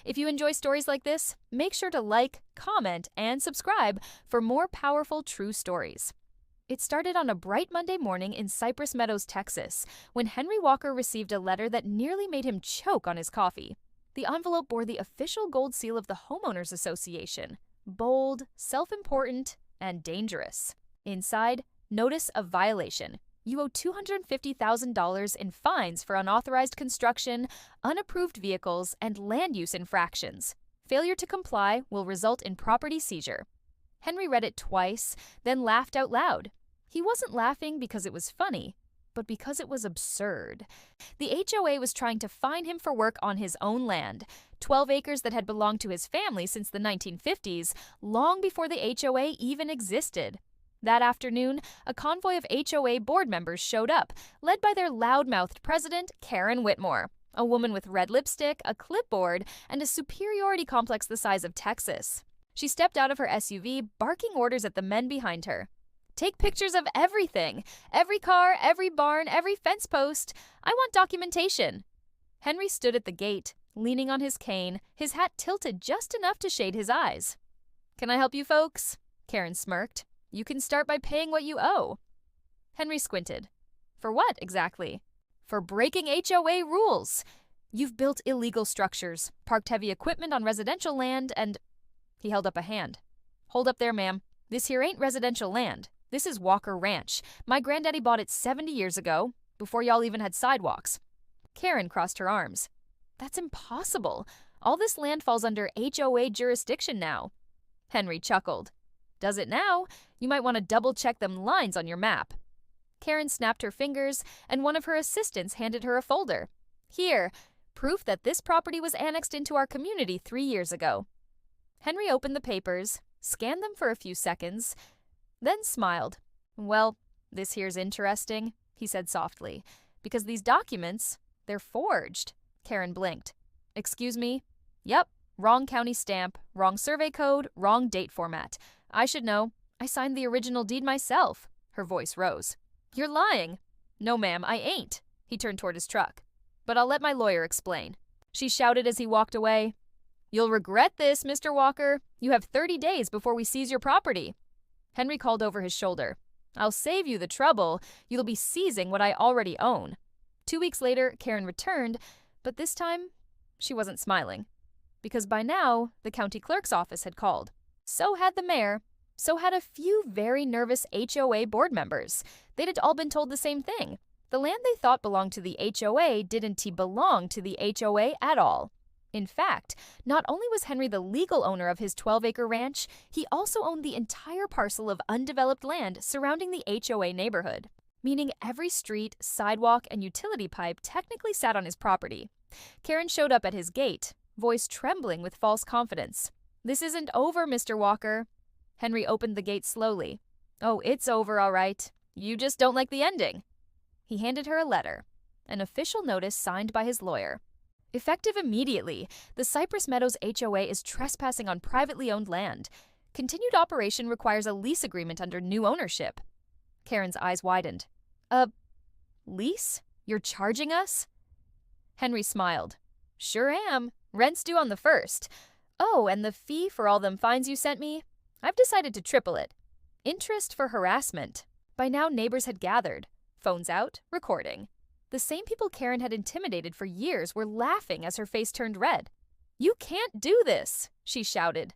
If you enjoy stories like this, make sure to like, comment, and subscribe for more powerful true stories. It started on a bright Monday morning in Cypress Meadows, Texas, when Henry Walker received a letter that nearly made him choke on his coffee. The envelope bore the official gold seal of the Homeowners Association. Bold, self-important, and dangerous. Inside, notice of violation. You owe $250,000 in fines for unauthorized construction, unapproved vehicles, and land use infractions. Failure to comply will result in property seizure. Henry read it twice, then laughed out loud. He wasn't laughing because it was funny, but because it was absurd. The HOA was trying to fine him for work on his own land, 12 acres that had belonged to his family since the 1950s, long before the HOA even existed. That afternoon, a convoy of HOA board members showed up, led by their loudmouthed president, Karen Whitmore, a woman with red lipstick, a clipboard, and a superiority complex the size of Texas. She stepped out of her SUV, barking orders at the men behind her. Take pictures of everything. Every car, every barn, every fence post. I want documentation. Henry stood at the gate, leaning on his cane, his hat tilted just enough to shade his eyes. Can I help you folks? Karen smirked. You can start by paying what you owe. Henry squinted. For what, exactly? For breaking HOA rules. You've built illegal structures, parked heavy equipment on residential land, and... He held up a hand. Hold up there, ma'am. This here ain't residential land. This is Walker Ranch. My granddaddy bought it 70 years ago, before y'all even had sidewalks. Karen crossed her arms. That's impossible. All this land falls under HOA jurisdiction now. Henry chuckled. Does it now? You might want to double-check them lines on your map. Karen snapped her fingers, and one of her assistants handed her a folder. Here, proof that this property was annexed into our community 3 years ago. Henry opened the papers, scanned them for a few seconds, then smiled. Well, this here's interesting, he said softly, because these documents, they're forged. Karen blinked. Excuse me? Yep, wrong county stamp, wrong survey code, wrong date format. I should know. I signed the original deed myself. Her voice rose. You're lying. No, ma'am, I ain't. He turned toward his truck. But I'll let my lawyer explain. She shouted as he walked away. You'll regret this, Mr. Walker. You have 30 days before we seize your property. Henry called over his shoulder. I'll save you the trouble. You'll be seizing what I already own. 2 weeks later, Karen returned, but this time, she wasn't smiling. Because by now, the county clerk's office had called. So had the mayor. So had a few very nervous HOA board members. They'd all been told the same thing. The land they thought belonged to the HOA didn't belong to the HOA at all. In fact, not only was Henry the legal owner of his 12-acre ranch, he also owned the entire parcel of undeveloped land surrounding the HOA neighborhood, meaning every street, sidewalk, and utility pipe technically sat on his property. Karen showed up at his gate, voice trembling with false confidence. This isn't over, Mr. Walker. Henry opened the gate slowly. Oh, it's over, all right. You just don't like the ending. He handed her a letter, an official notice signed by his lawyer. Effective immediately, the Cypress Meadows HOA is trespassing on privately owned land. Continued operation requires a lease agreement under new ownership. Karen's eyes widened. A lease? You're charging us? Henry smiled. Sure am. Rent's due on the 1st. Oh, and the fee for all them fines you sent me? I've decided to triple it. Interest for harassment. By now, neighbors had gathered. Phones out, recording. The same people Karen had intimidated for years were laughing as her face turned red. You can't do this, she shouted.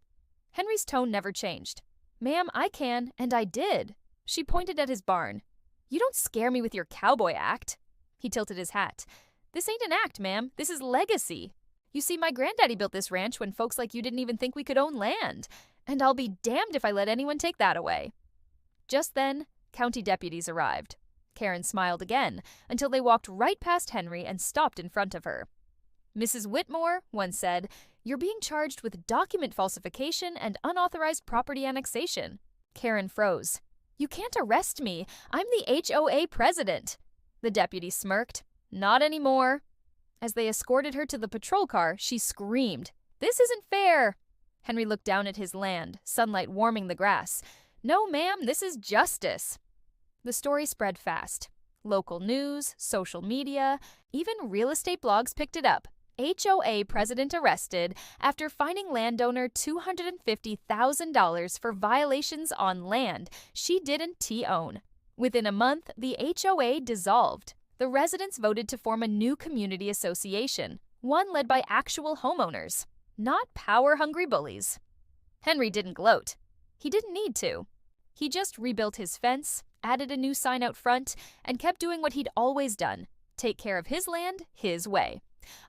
Henry's tone never changed. Ma'am, I can, and I did. She pointed at his barn. You don't scare me with your cowboy act. He tilted his hat. This ain't an act, ma'am. This is legacy. You see, my granddaddy built this ranch when folks like you didn't even think we could own land. And I'll be damned if I let anyone take that away. Just then, county deputies arrived. Karen smiled again, until they walked right past Henry and stopped in front of her. Mrs. Whitmore, one said, you're being charged with document falsification and unauthorized property annexation. Karen froze. You can't arrest me. I'm the HOA president. The deputy smirked. Not anymore. As they escorted her to the patrol car, she screamed. This isn't fair. Henry looked down at his land, sunlight warming the grass. No, ma'am, this is justice. The story spread fast. Local news, social media, even real estate blogs picked it up. HOA president arrested after fining landowner $250,000 for violations on land she didn't own. Within a month, the HOA dissolved. The residents voted to form a new community association, one led by actual homeowners, not power-hungry bullies. Henry didn't gloat. He didn't need to. He just rebuilt his fence, added a new sign out front, and kept doing what he'd always done: take care of his land his way.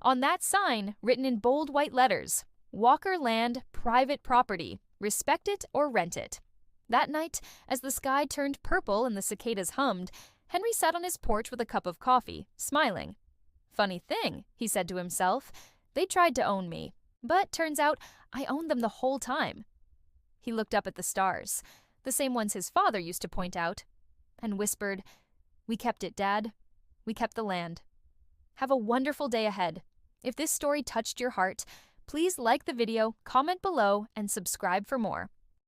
On that sign, written in bold white letters, "Walker Land, Private Property. Respect it or rent it." That night, as the sky turned purple and the cicadas hummed, Henry sat on his porch with a cup of coffee, smiling. "Funny thing," he said to himself, "they tried to own me, but turns out I owned them the whole time." He looked up at the stars, the same ones his father used to point out, and whispered, "We kept it, Dad. We kept the land." Have a wonderful day ahead. If this story touched your heart, please like the video, comment below, and subscribe for more.